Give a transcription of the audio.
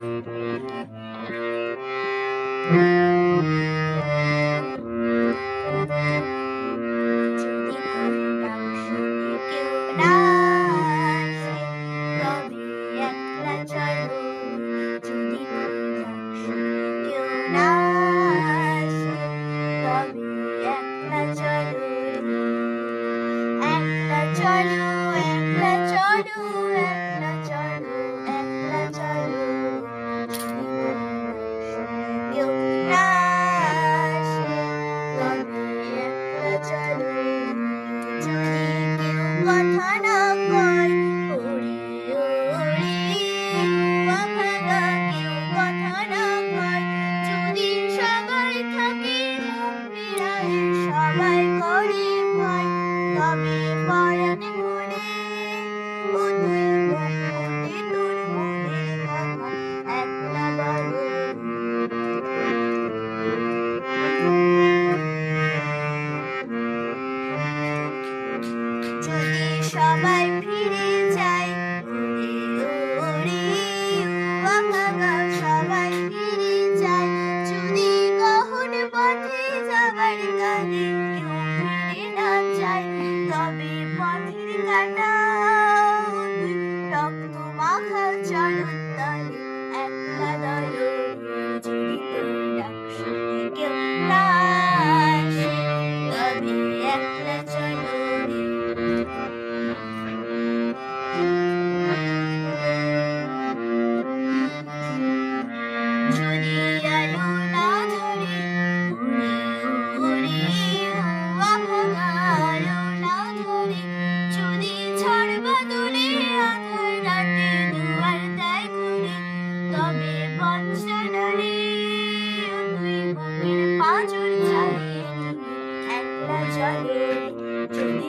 যদি কোনো ডাক শুনে কেউ না আসে, তবে একলা চলো। যদি কোনো ডাক শুনে কেউ না আসে, তবে একলা চলো। একলা চলো, একলা চলো, একলা চলো, একলা চলো। যদি কোনো ডাক শুনে কেউ না আসে, তবে একলা চলো। যদি কেউ কথা না কয়, ওরে ওরে কুয়াভাগা, কেউ কথা না কয়। যদি সবাই থাকে মুখ ফিরায়, সবাই করে ভয়, তবে পরাণ খুলে ও তুই মুখ ফুটে তোর মনের কথা একলা বল। যদি সবাই ফিরে যায়, ওরে ওরে কুয়াভাগা, সবাই ফিরে যায়। যদি গহন পথে যাবার কালে কেউ ফিরে না যায়, তবে পথের কাঁটা তুই রক্ত মাখা চরণতলে একলা দলে। যদি তোর ডাক শুনে কেউ না আসে, তবে একলা চলো। যদি আলো না ধরে, ওরে ওরে কুয়াভাগা, আলো না ধরে। যদি ঝড় বাদলে আঁধার রাতে দুয়ার দেয় খুলে, তবে বঞ্চনা রে ও তুই বুকের পাঁজর ছাড়িয়ে নিবি একলা চলে। যদি